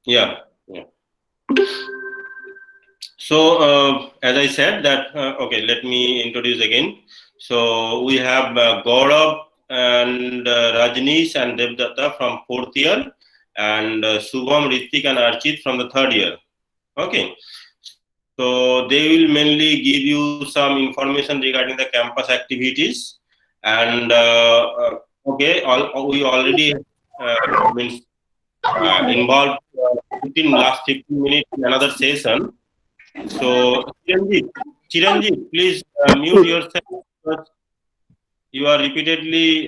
Yeah. Yeah. So, as I said that, okay, let me introduce again. So, we have Gaurav and Rajneesh and Devdatta from fourth year, and Subham, Ritik and Archit from the third year. Okay. So, they will mainly give you some information regarding the campus activities. And, okay, we already means involved 15 minutes in another session. So, Chiranjeev, please mute yourself because you are repeatedly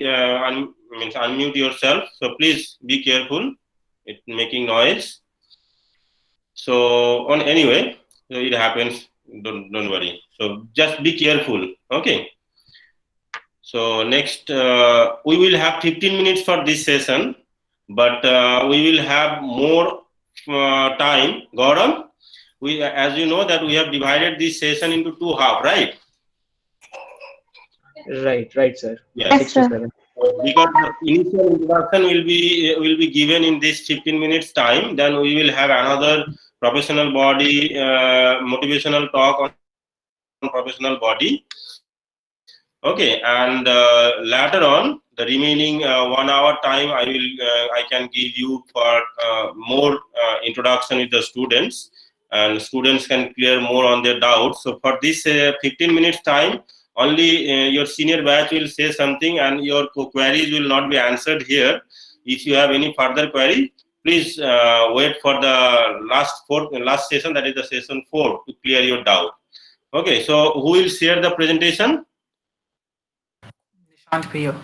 means unmute yourself. So please be careful. It's making noise. So on anyway, so it happens. Don't worry. So just be careful. Okay. So next, we will have 15 minutes for this session, but we will have more time. Gaurav, we, as you know, that we have divided this session into two half, right? Right, sir. Yes. Yes, Six to sir. seven. Because the initial introduction will be given in this 15 minutes time. Then we will have another professional body motivational talk on professional body. Okay, and later on the remaining 1 hour time I can give you for more introduction with the students, and students can clear more on their doubts. So for this 15 minutes time, only your senior batch will say something and your queries will not be answered here. If you have any further query, please wait for the last session, that is the session 4, to clear your doubt. Okay, so who will share the presentation? Nishant Priya.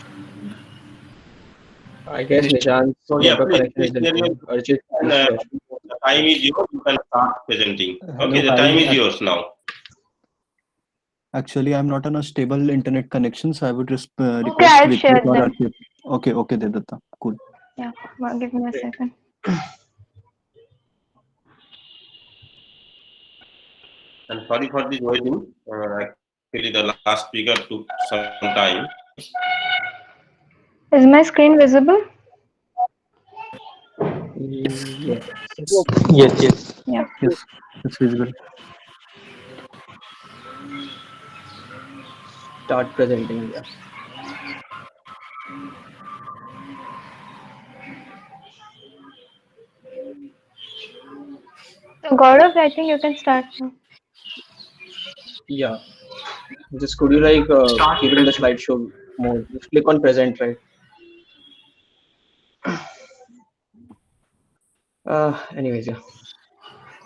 I guess Nishant's So yeah, network connection please is share your improving. Archit, and please share. the time is yours. You can start presenting. Okay, Hello, the time hi. is yours now. Actually, I'm not on a stable internet connection, so I would Okay, request I'll Ritik share or them. Archit. Okay, Devdatta. Cool. Yeah, give me a Great. second. And sorry for this waiting. Actually, the last speaker took some time. Is my screen visible? Yes. Yes, yes. Yeah. Yes, it's visible. Start presenting. Yeah. So Gaurav, I think you can start now. Yeah. Just could you like Start keep it in the presenting. slideshow mode? Just click on present, right? Anyways, yeah.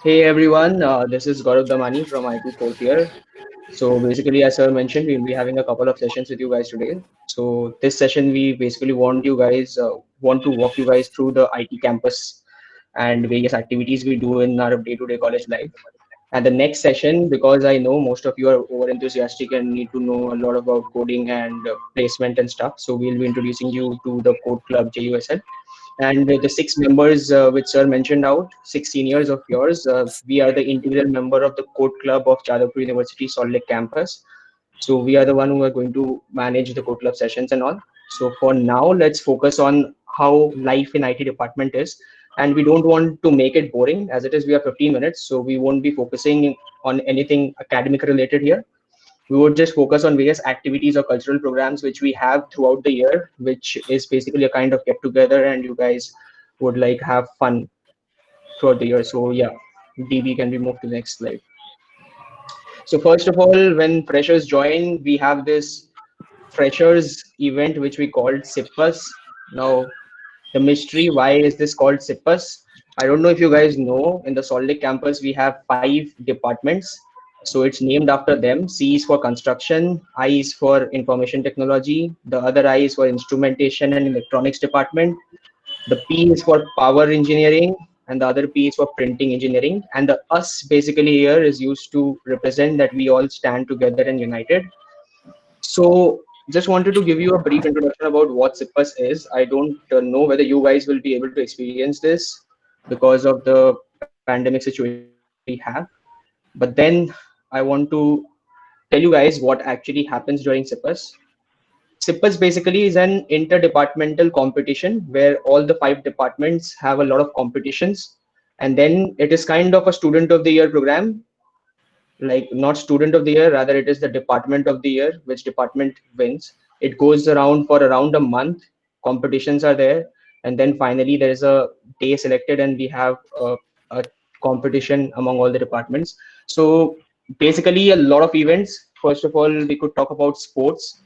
Hey everyone, this is Gaurav Damani from IT fourth year. So basically, as sir mentioned, we'll be having a couple of sessions with you guys today. So this session, we basically want to walk you guys through the IT campus and various activities we do in our day-to-day college life. And the next session, because I know most of you are over enthusiastic and need to know a lot about coding and placement and stuff. So we'll be introducing you to the Code Club JUSL. And the six members which sir mentioned out, six seniors of yours, we are the integral member of the Code Club of Jadavpur University Salt Lake campus. So we are the one who are going to manage the Code Club sessions and all. So for now, let's focus on how life in IT department is. And we don't want to make it boring. As it is, we have 15 minutes, so we won't be focusing on anything academic related here. We would just focus on various activities or cultural programs which we have throughout the year, which is basically a kind of get together, and you guys would like have fun throughout the year. So yeah, DB, can we move to the next slide? So first of all, when freshers join, we have this freshers event which we called SIPUS. Now the mystery, why is this called SIPUS? I don't know if you guys know, in the Salt Lake campus we have 5 departments. So it's named after them. C is for construction, I is for information technology, the other I is for instrumentation and electronics department, the P is for power engineering, and the other P is for printing engineering. And the us basically here is used to represent that we all stand together and united. So just wanted to give you a brief introduction about what SIPUS is. I don't know whether you guys will be able to experience this because of the pandemic situation we have. But then I want to tell you guys what actually happens during SIPUS. SIPUS basically is an interdepartmental competition where all the 5 departments have a lot of competitions. and then it is kind of a student of the year program, like not student of the year, rather it is the department of the year, which department wins. It goes around for around a month. Competitions are there, and then finally there is a day selected, and we have a competition among all the departments. So basically a lot of events. First of all, we could talk about sports.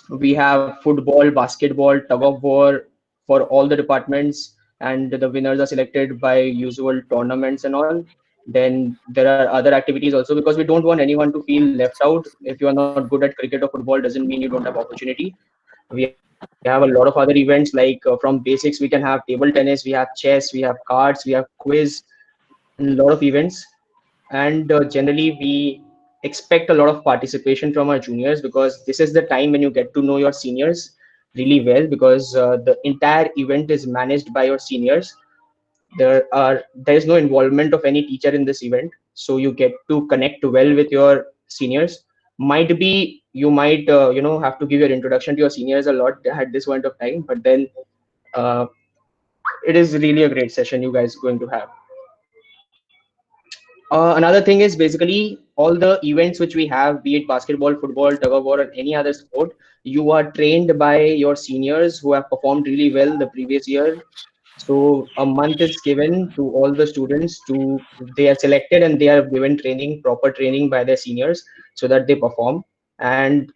We have football, basketball, tug of war for all the departments, and the winners are selected by usual tournaments and all. Then there are other activities also, because we don't want anyone to feel left out. If you are not good at cricket or football, doesn't mean you don't have opportunity. We have a lot of other events, like from basics we can have table tennis, we have chess, we have cards, we have quiz, and a lot of events. And generally we expect a lot of participation from our juniors, because this is the time when you get to know your seniors really well, because the entire event is managed by your seniors. There is no involvement of any teacher in this event, so you get to connect well with your seniors. Might be you might have to give your introduction to your seniors a lot at this point of time, but then uh, it is really a great session you guys going to have. Another thing is basically all the events which we have, be it basketball, football, tug of war, or any other sport, you are trained by your seniors who have performed really well the previous year. So a month is given to all the students to, they are selected and they are given training, proper training by their seniors, so that they perform. And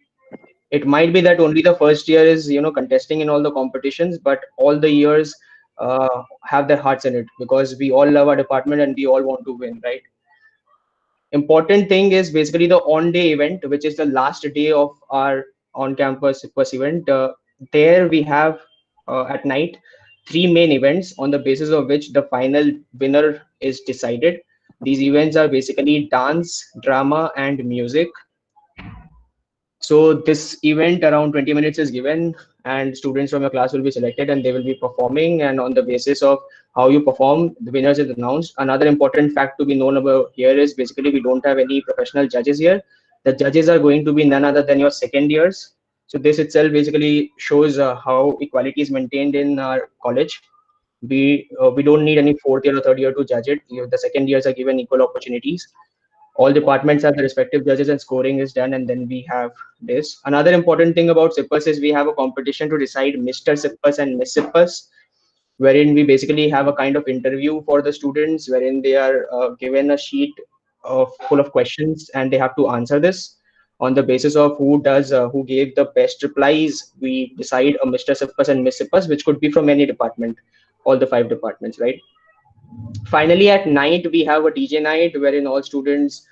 it might be that only the first year is contesting in all the competitions, but all the years have their hearts in it, because we all love our department and we all want to win, right? Important thing is basically the on-day event, which is the last day of our on-campus bus event. There we have at night three main events, on the basis of which the final winner is decided. These events are basically dance, drama, and music. So this event around 20 minutes is given, and students from your class will be selected and they will be performing, and on the basis of how you perform, the winners is announced. Another important fact to be known about here is basically we don't have any professional judges here. The judges are going to be none other than your second years. So this itself basically shows how equality is maintained in our college. We don't need any fourth year or third year to judge it. The second years are given equal opportunities. All departments have the respective judges and scoring is done, and then we have this. Another important thing about SIPPUS is we have a competition to decide Mr. SIPPUS and Miss SIPPUS, wherein we basically have a kind of interview for the students, wherein they are given a sheet full of questions and they have to answer this. On the basis of who gave the best replies, we decide a Mr. SIPPUS and Miss SIPPUS, which could be from any department, all the 5 departments, right? Finally, at night we have a DJ night, wherein all students,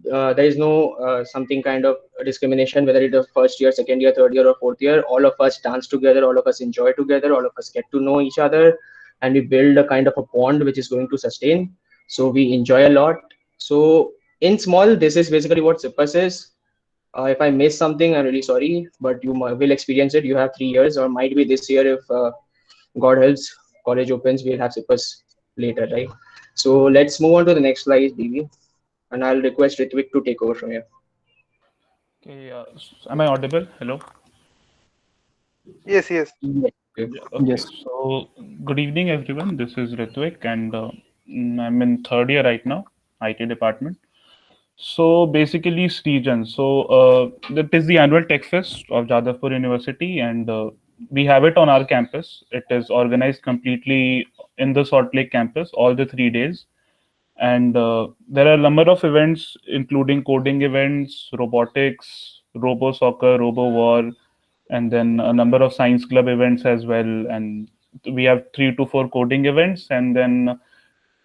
there is no something kind of discrimination, whether it is first year, second year, third year, or fourth year. All of us dance together, all of us enjoy together, all of us get to know each other, and we build a kind of a bond which is going to sustain. So we enjoy a lot. So in small, this is basically what SIPPUS is. If I miss something, I'm really sorry, but you will experience it. You have 3 years, or might be this year if God helps, college opens, we'll have SIPPUS later, right? So let's move on to the next slide, BB, and I'll request Ritvik to take over from here. Okay, am I audible? Hello. Yes, yes. Yeah. Yeah, okay. Yes. So good evening, everyone. This is Ritvik, and I'm in third year right now, IT department. So basically, Srijan. So that is the annual Tech Fest of Jadavpur University, and we have it on our campus. It is organized completely in the Salt Lake campus, all the 3 days. And there are a number of events, including coding events, robotics, robo soccer, robo war, and then a number of science club events as well. And we have 3 to 4 coding events, and then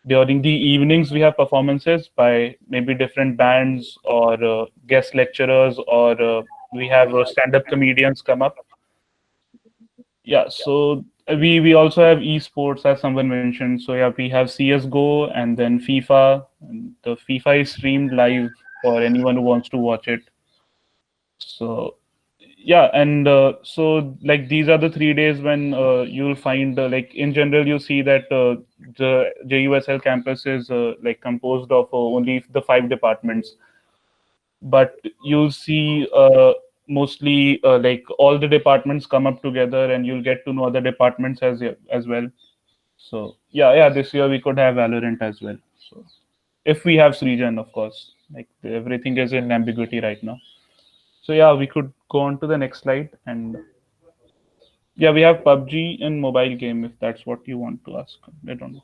during the evenings we have performances by maybe different bands or guest lecturers, or we have stand-up comedians come up. Yeah, so we also have esports, as someone mentioned. So yeah, we have CS:GO and then FIFA. And the FIFA is streamed live for anyone who wants to watch it. So yeah, and so like these are the 3 days when you'll find like in general you see that the JUSL campus is like composed of only the 5 departments, but you'll see mostly like all the departments come up together, and you'll get to know other departments as well. So yeah, this year we could have Valorant as well. So if we have Srijan, of course, like everything is in ambiguity right now. So yeah, we could go on to the next slide, and yeah, we have PUBG and mobile game if that's what you want to ask. I don't know.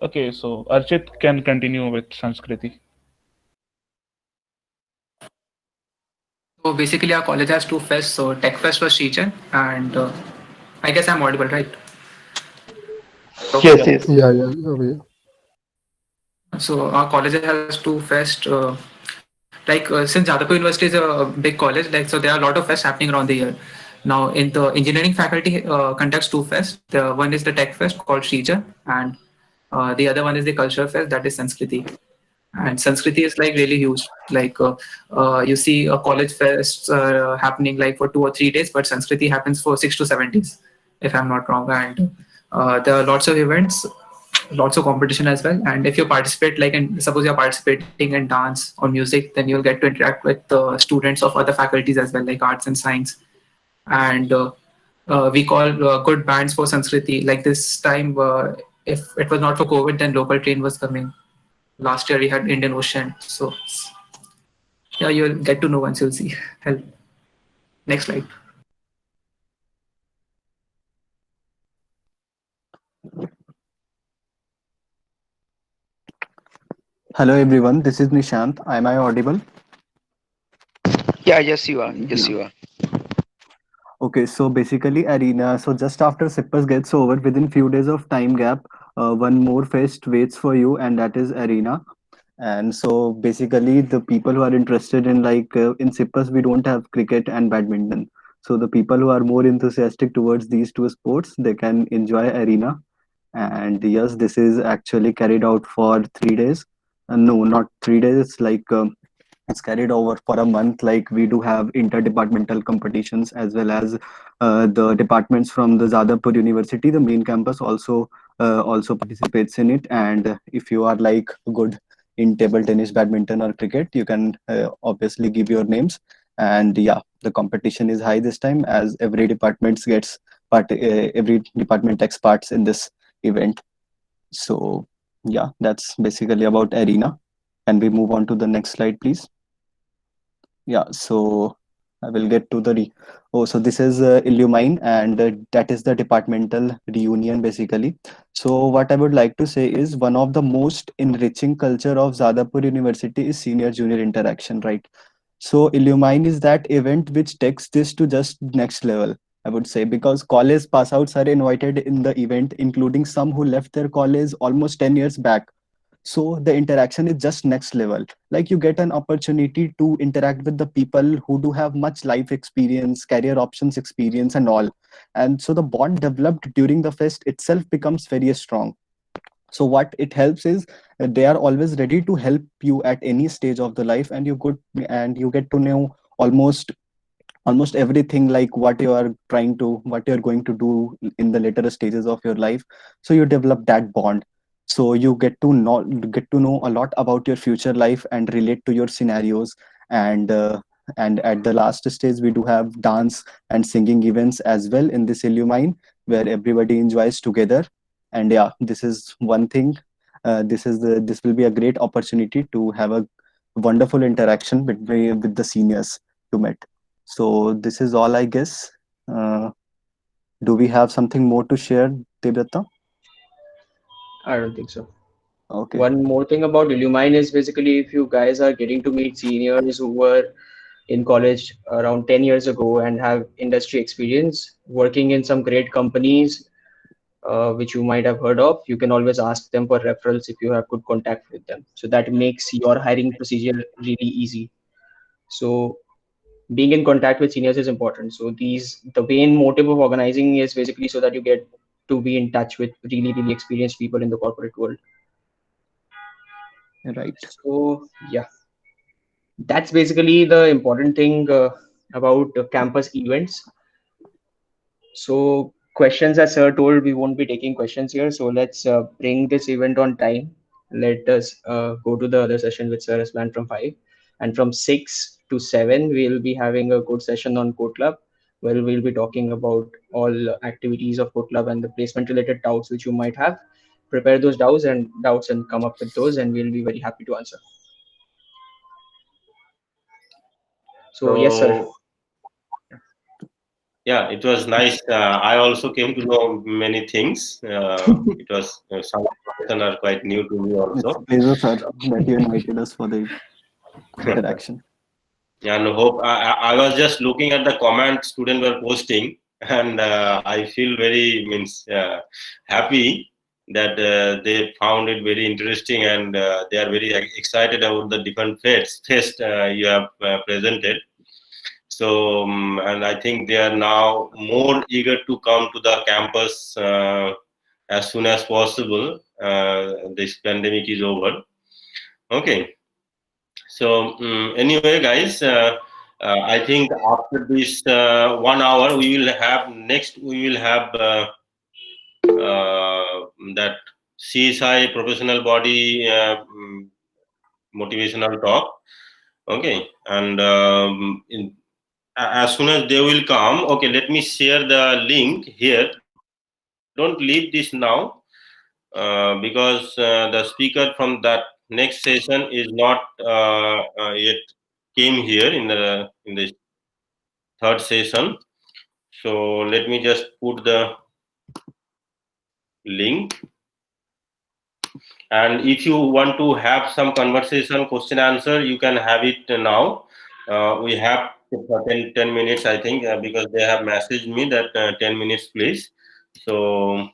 Okay, so Archit can continue with Sanskriti. So basically, our college has two fests. So Tech Fest was Sheechan, and I guess I'm audible, right? Yes, Yeah. yes. So our college has two fests. Since Jadavpur University is a big college, like so there are a lot of fests happening around the year. Now, in the engineering faculty conducts two fests. The one is the Tech Fest called Sheechan, and the other one is the Culture Fest that is Sanskriti. And Sanskriti is like really huge. You see a college fest happening like for 2 or 3 days, but Sanskriti happens for 6 to 7 days, if I'm not wrong. And there are lots of events, lots of competition as well. And if you participate, like, and suppose you're participating in dance or music, then you'll get to interact with the students of other faculties as well, like arts and science. And we call good bands for Sanskriti. Like this time, if it was not for COVID, then local train was coming. Last year we had Indian Ocean. So yeah, you'll get to know once you'll see. Help. Next slide. Hello everyone, this is Nishant. Am I audible? Yeah, yes, you are. Yes, you are. Okay, so basically Arena. So just after Sippers gets over, within few days of time gap, one more fest waits for you, and that is Arena. And so basically, the people who are interested in in Sippers, we don't have cricket and badminton. So the people who are more enthusiastic towards these two sports, they can enjoy Arena. And yes, this is actually carried out for 3 days. No, not 3 days. It's carried over for a month. Like we do have interdepartmental competitions as well as the departments from the Jadavpur University, the main campus also participates in it. And if you are like good in table tennis, badminton, or cricket, you can obviously give your names. And yeah, the competition is high this time as every department takes parts in this event. So yeah, that's basically about Arena. Can we move on to the next slide, please? Yeah, so I will get to oh, so this is Illumine, and that is the departmental reunion basically. So what I would like to say is one of the most enriching culture of Jadavpur University is senior junior interaction, right? So Illumine is that event which takes this to just next level, I would say, because college pass outs are invited in the event, including some who left their college almost 10 years back. So the interaction is just next level. Like you get an opportunity to interact with the people who do have much life experience, career options experience, and all. And so the bond developed during the fest itself becomes very strong. So what it helps is they are always ready to help you at any stage of the life, and you get to know almost everything, like what you're going to do in the later stages of your life. So you develop that bond. So you get to know a lot about your future life and relate to your scenarios. And at the last stage, we do have dance and singing events as well in this Illumine, where everybody enjoys together. And yeah, this is one thing. This will be a great opportunity to have a wonderful interaction with the seniors you met. So this is all, I guess. Uh, do we have something more to share, Devrata? I don't think so. Okay. One more thing about Illumine is basically if you guys are getting to meet seniors who were in college around 10 years ago and have industry experience working in some great companies, which you might have heard of, you can always ask them for referrals if you have good contact with them. So that makes your hiring procedure really easy. So being in contact with seniors is important. So the main motive of organizing is basically so that you get to be in touch with really experienced people in the corporate world. Right. So yeah, that's basically the important thing about campus events. So questions, as sir told, we won't be taking questions here. So let's bring this event on time. Let us go to the other session with sir as planned from 5. And from 6 to 7, we'll be having a good session on Code Club. where we'll be talking about all activities of book club and the placement related doubts which you might have. Prepare those doubts and come up with those, and we'll be very happy to answer. So yes, sir. Yeah, it was nice. I also came to know many things. It was some questions are quite new to me It's also. a pleasure, sir, that you invited us for the interaction. And hope I was just looking at the comment students were posting, and I feel very happy that they found it very interesting, and they are very excited about the different fest you have presented. So and I think they are now more eager to come to the campus as soon as possible. This pandemic is over. Okay. So anyway, guys, I think after this 1 hour, we will have that CSI professional body motivational talk. Okay, and as soon as they will come, okay, let me share the link here. Don't leave this now because the speaker from that next session is not yet came here in the third session. So let me just put the link. And if you want to have some conversation, question answer, you can have it now. We have 10 minutes, I think, because they have messaged me that 10 minutes, please. So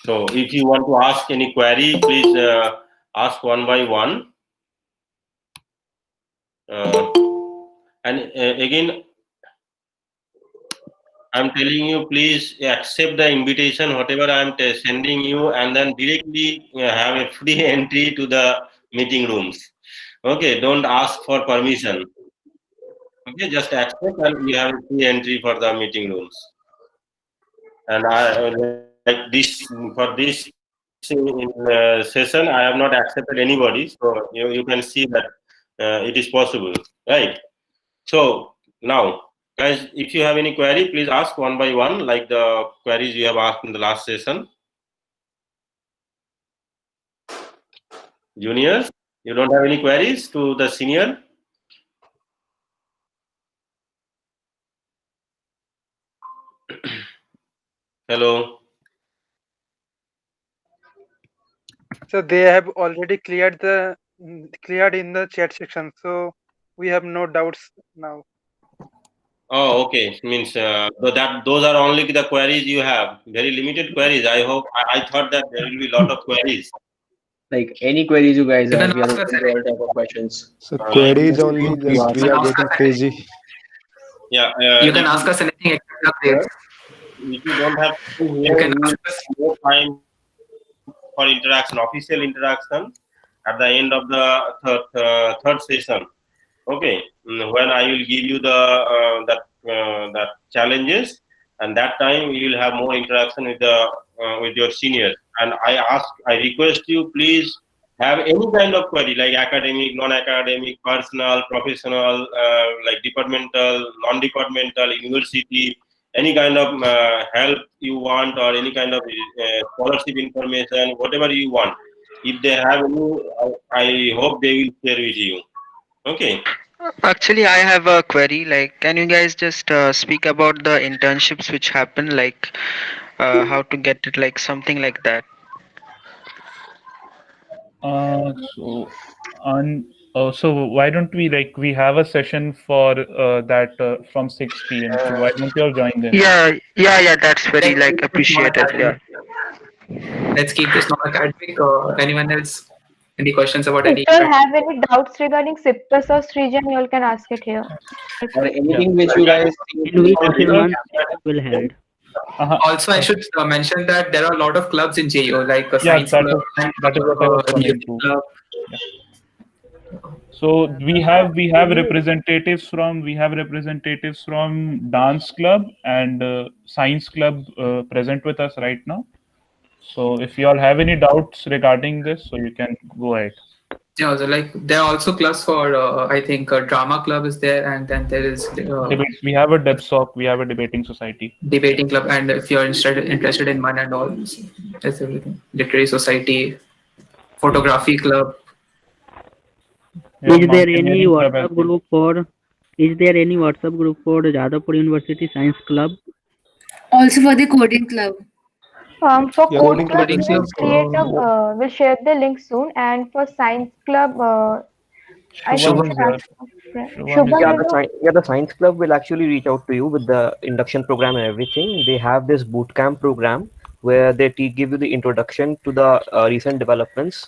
if you want to ask any query, please ask one by one. And again, I'm telling you, please accept the invitation, whatever I'm sending you, and then directly have a free entry to the meeting rooms. Okay, don't ask for permission. Okay, just accept and you have a free entry for the meeting rooms. And I like this for this session, I have not accepted anybody, so you can see that it is possible, right? So now, guys, if you have any query, please ask one by one, like the queries you have asked in the last session. Juniors, you don't have any queries to the senior? Hello. So they have already cleared in the chat section, so we have no doubts now. Oh, okay. Means those are only the queries you have. Very limited queries. I hope. I thought that there will be a lot of queries. Like any queries you guys You have, can we are ask open us to all type of questions. So queries only, You just ask we are us getting anything. crazy. Yeah. You can ask us anything except the grades. If you don't have time You here, can we will ask us. have more time for interaction, official interaction, at the end of the third session. Okay, when I will give you the that challenges, and that time we will have more interaction with your seniors. And I request you, please have any kind of query like academic, non-academic, personal, professional, like departmental, non-departmental, university, any kind of help you want, or any kind of scholarship information, whatever you want. If they have any, I hope they will share with you. Okay. Actually, I have a query. Like, can you guys just speak about the internships which happen, like how to get it, like something like that? So why don't we have a session for that from 6 p.m. So why don't you all join them? Yeah. That's very Let's like keep this appreciated. Yeah. Let's keep this non-academic. Anyone else? Any questions about If any? you all have any doubts regarding SIPTUS or Srijan, you all can ask it here. Or anything which you guys think And we is mentioned one will held. Also, I should mention that there are a lot of clubs in JO, like a Yeah, science club, that is what I was coming music to. club. So we have representatives from dance club and science club present with us right now. So if you all have any doubts regarding this, so you can go ahead. Yeah, so like there are also clubs for I think drama club is there, and then there is Debates. We have a DebSoc. We have a debating society. debating club, and if you're interested in one and all, that's everything. Literary society, photography club. Yeah, Is there any mountaineering club as WhatsApp well. group for? Is there any WhatsApp group for Jadavpur University Science Club? Also for the coding club. For Yeah, code coding club, Coding we'll club. we'll share the link soon. And for science club, I think Shubham we is should there. ask my friend. Shubham is Shubham, Yeah, you the know, the science club will actually reach out to you with the induction program and everything. They have this boot camp program where they give you the introduction to the recent developments,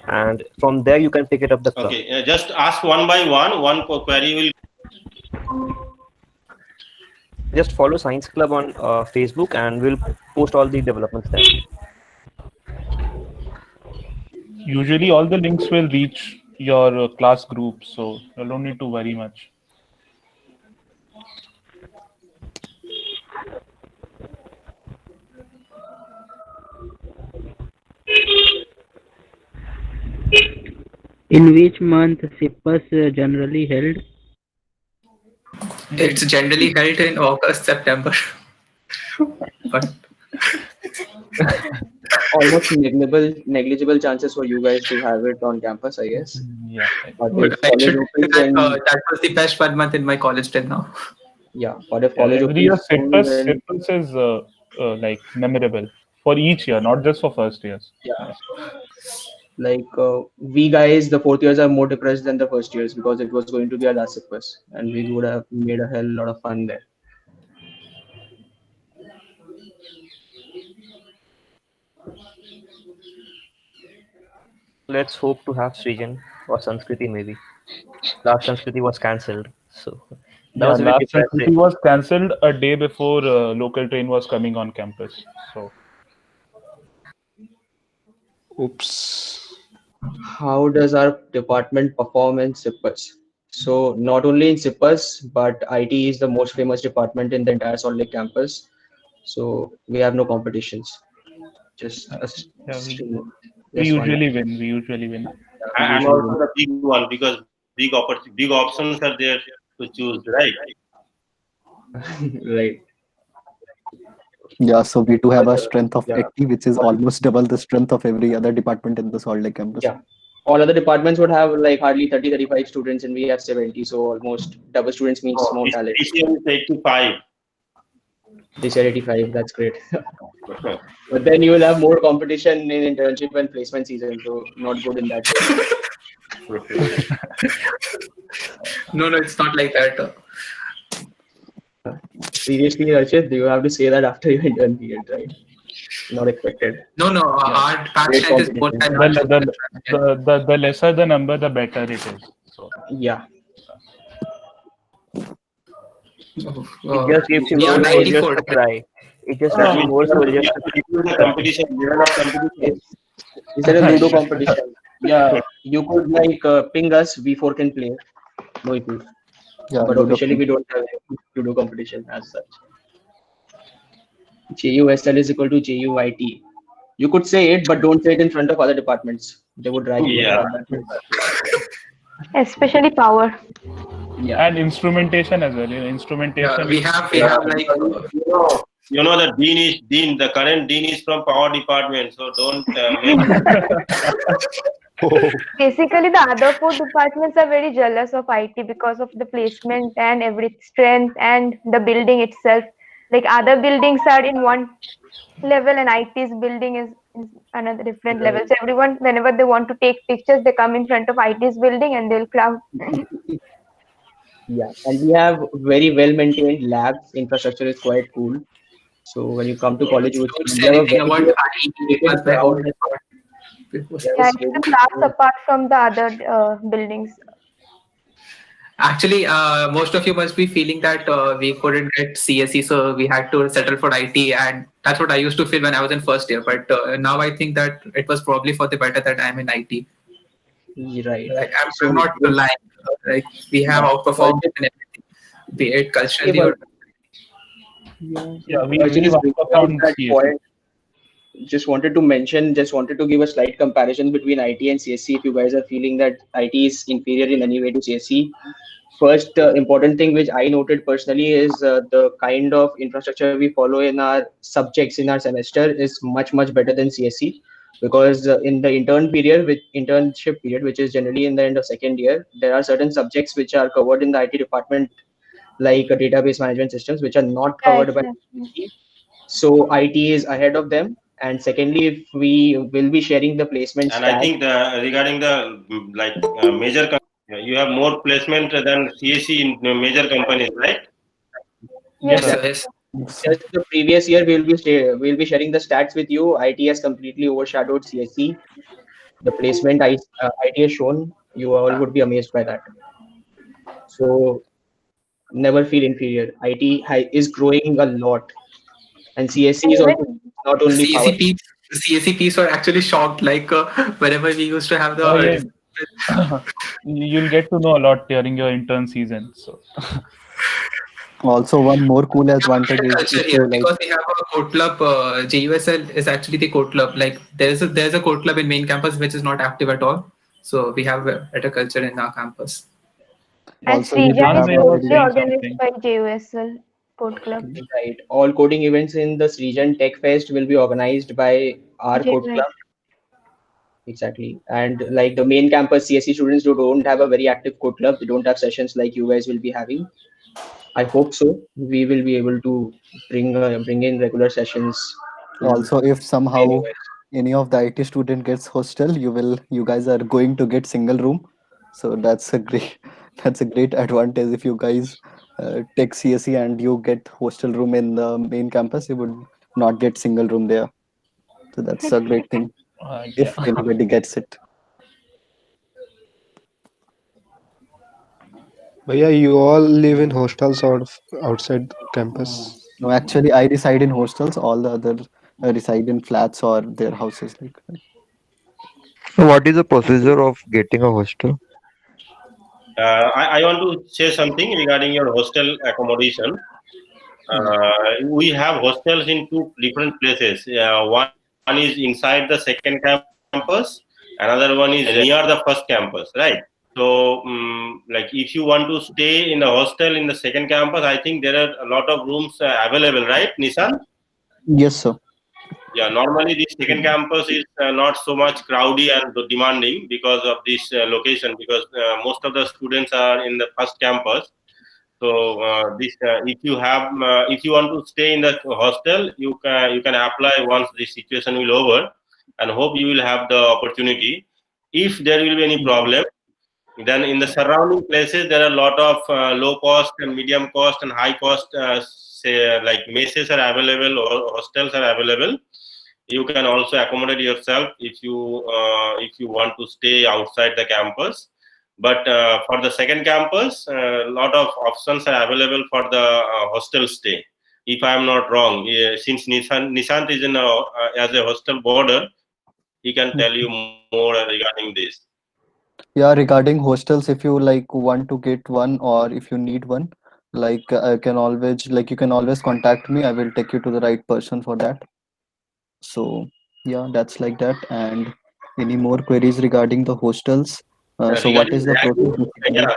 and from there you can pick it up the club. Okay, just ask one by one. One query will. Just follow Science Club on Facebook, and we'll post all the developments there. Usually, all the links will reach your class group, so you don't need to worry much. In which month SIPPUS generally held? It's generally held in August, September. But Almost negligible chances for you guys to have it on campus, I guess. Yeah. But but if I college should say opens, that then that was the best 1 month in my college till now. yeah. But if college Every year, opens soon, then SIPPUS is like memorable for each year, not just for first years. yeah. Like we guys, the fourth years are more depressed than the first years because it was going to be our last SIPPUS, and we would have made a hell lot of fun there. Let's hope to have Srijan or Sanskriti maybe. Last Sanskriti was cancelled, so that Yeah, was a bit last Sanskriti depressing. was cancelled a day before local train was coming on campus. So Oops. How does our department perform in SIPPUS? So not only in SIPPUS, but IT is the most famous department in the entire Salt Lake campus. So we have no competitions. Just a yeah, stream. we Just one. usually win. We usually win. And also the big one because big options are there to choose, right? Right. Yeah, so we do have a strength of Yeah. 80, which is almost double the strength of every other department in the Salt Lake campus. Yeah. All other departments would have like hardly 30, 35 students, and we have 70. So almost double students means Oh, more this talent. year is 85. They said 85. That's great. But then you will have more competition in internship and placement season. So not good in that way. No, it's not like that. Seriously, Archit, do you have to say that after your intern period, right? Not expected. No, our patch Great strength is more than The lesser the number, the better it is. So Yeah. It just gives you we are more soldiers 94. to cry. It just gives you more soldiers to cry. The competition, level of competition. Instead of Ludo competition. Yeah. You could like ping us. V4 can play. No issues. Yeah, But Ludo officially we don't have Ludo competition as such. JUSL is equal to JUIT. You could say it, but don't say it in front of other departments. They would drag you. Yeah. especially power. Yeah. and instrumentation as well. Instrumentation. We have like You know the dean. The current dean is from power department, so don't make. Basically, the other four departments are very jealous of IT because of the placement and every strength and the building itself. Like other buildings are in one level and IT's building is another different level. So everyone, whenever they want to take pictures, they come in front of IT's building and they'll crowd. Yeah, and we have very well maintained labs. Infrastructure is quite cool. So when you come to college, you would don't see say we have a anything very about good IT ground. Yeah, it's the class apart from the other buildings. Actually, most of you must be feeling that we couldn't get CSE, so we had to settle for IT, and that's what I used to feel when I was in first year. But now I think that it was probably for the better that I'm in IT. Right. Like I'm not lying. Like we have outperformed in everything, be it culturally or. Yeah, we Arjun is have bringing outperformed out that CSE. point. just wanted to give a slight comparison between IT and CSC. If you guys are feeling that IT is inferior in any way to CSC, first important thing which I noted personally is the kind of infrastructure we follow in our subjects in our semester is much better than CSC, because in the internship period, which is generally in the end of second year, there are certain subjects which are covered in the IT department, like database management systems, which are not covered by CSC. So IT is ahead of them. And secondly, if we will be sharing the placement And I stats, think regarding the major, you have more placement than CSC in major companies, right? Yes, Yes. sir. Yes. Just the previous year, we'll be sharing the stats with you. IT has completely overshadowed CSC. The placement IT has shown, you all would be amazed by that. So never feel inferior. IT is growing a lot, and CSC is also not only power. The CSCPs were actually shocked. Like whenever we used to have the Oh, yeah. You'll get to know a lot during your intern season. So Also, one more cool advantage is culture if here, you like. because we have a code club. JUSL is actually the code club. Like there's a code club in main campus which is not active at all. So we have a better culture in our campus. And Also, you Srijan is have a mostly very organized by JUSL Code Club. Right. All coding events in the Srijan Tech Fest will be organized by our code Right. club. Exactly. And like the main campus CSC students who don't have a very active code club, they don't have sessions like you guys will be having. I hope so. We will be able to bring in regular sessions. Also, if somehow any of the IT student gets hostel, you guys are going to get single room. So that's a great that's a great advantage. If you guys take CSE and you get hostel room in the main campus, you would not get single room there. So that's a great thing if yeah. anybody gets it. Bhaiya, you all live in hostels or outside campus? No, actually, I reside in hostels. All the other reside in flats or their houses. Like that. So what is the procedure of getting a hostel? I want to say something regarding your hostel accommodation. We have hostels in two different places. One is inside the second campus, another one is near the first campus, right? So, like if you want to stay in the hostel in the second campus, I think there are a lot of rooms available, right, Nissan? Yes, sir. Yeah, normally the second campus is not so much crowdy and demanding because of this location, because most of the students are in the first campus. So if you want to stay in the hostel, you can apply once the situation will over, and hope you will have the opportunity. If there will be any problem, then in the surrounding places there are a lot of low cost and medium cost and high cost say like messes are available or hostels are available. You can also accommodate yourself if you want to stay outside the campus. But for the second campus, a lot of options are available for the hostel stay. If I am not wrong, since Nishant is as a hostel boarder, he can tell you more regarding this. Yeah, regarding hostels, if you like want to get one or if you need one, like you can always contact me. I will take you to the right person for that. So yeah, that's like that. And any more queries regarding the hostels? So what Regarding is the ragging, process basically? yeah,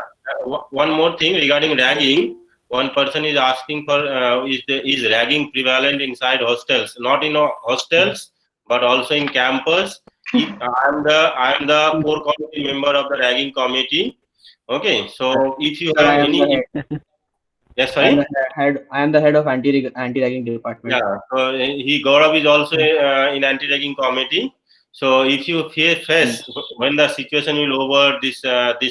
one more thing regarding ragging. One person is asking for is ragging prevalent inside hostels? Not in hostels, but also in campus. I am the core committee member of the ragging committee. Okay, so if you Sir, have I am the any, head. yes, I am sorry. the head. I am the head of anti-ragging department. Yeah, so Gaurav is also in anti-ragging committee. So if you face when the situation will over this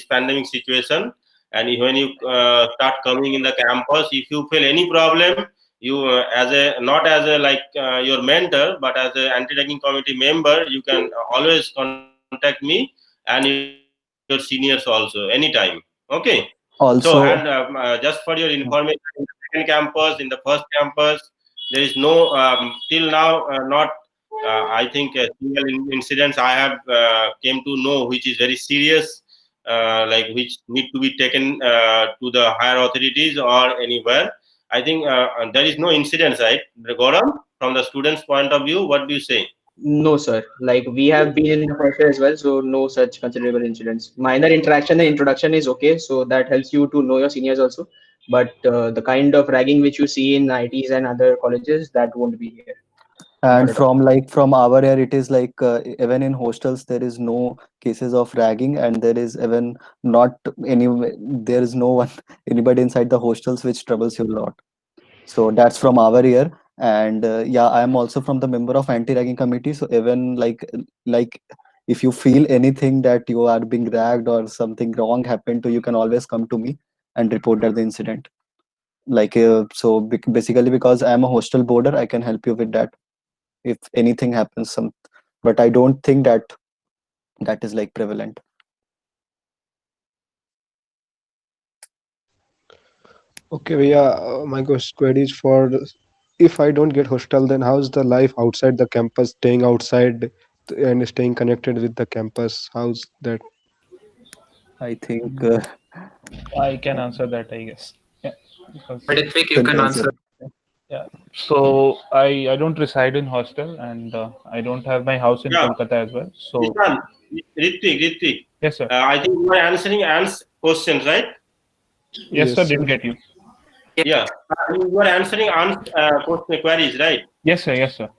pandemic situation, and when you start coming in the campus, if you feel any problem, you as a not as a like your mentor, but as a anti-ragging committee member, you can always contact me and your seniors also anytime. Okay. So Also, and just for your information, in the second campus, in the first campus, there is no till now not I think single incidents I have came to know which is very serious, like which need to be taken to the higher authorities or anywhere. I think there is no incidents, right, Gaurav? From the students' point of view, what do you say? No, sir. Like we have been in the first year as well, so no such considerable incidents. Minor interaction and introduction is okay, so that helps you to know your seniors also. But the kind of ragging which you see in ITs and other colleges, that won't be here. Not And at all. from our year, it is like even in hostels there is no cases of ragging, and there is even not any, there is no one anybody inside the hostels which troubles you a lot. So that's from our year. And yeah, I am also from the member of anti-ragging committee. So even like if you feel anything that you are being ragged or something wrong happened to you, can always come to me and report that the incident. Like basically, because I am a hostel boarder, I can help you with that if anything happens. But I don't think that that is like prevalent. Okay, yeah, my query is for if I don't get hostel, then how's the life outside the campus, staying outside and staying connected with the campus? How's that? I think I can answer that, I guess. Yeah. Because, Ritvik, you can answer. yeah. So I don't reside in hostel, and I don't have my house in Yeah. Kolkata as well. So Ritvik. yes, sir. I think you are answering Anne's questions, right? Yes, sir. Didn't get you. Yeah. You are answering Anne's queries, right? Yes, sir. Yes, sir.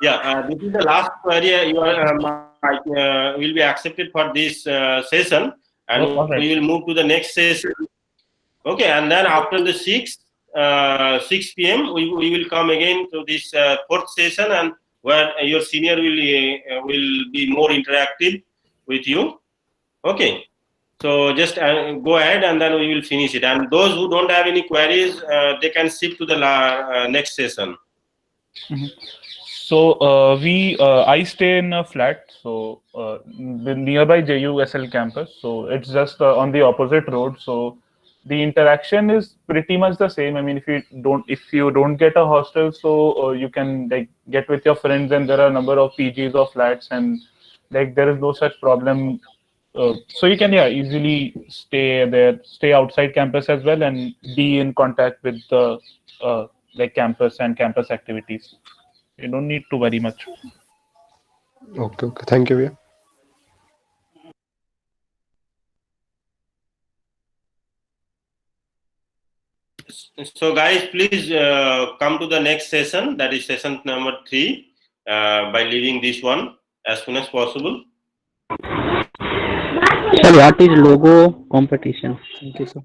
Yeah. This is the last query you will be accepted for this session, and Oh, all right. we will move to the next session. Okay, and then after the 6 p.m. we will come again to this fourth session, and where your senior will be more interactive with you. Okay, so just go ahead, and then we will finish it. And those who don't have any queries, they can skip to the next session. Mhm. So I stay in a flat, so the nearby JUSL campus. So it's just on the opposite road. So the interaction is pretty much the same. I mean, if you don't get a hostel, so you can like get with your friends, and there are a number of PGs or flats, and like there is no such problem. So you can easily stay outside campus as well, and be in contact with the like campus and campus activities. You don't need to worry much. Okay, thank you. Yeah. So guys, please come to the next session, that is session number 3, by leaving this one as soon as possible. Sir, what is logo competition? Thank you, sir.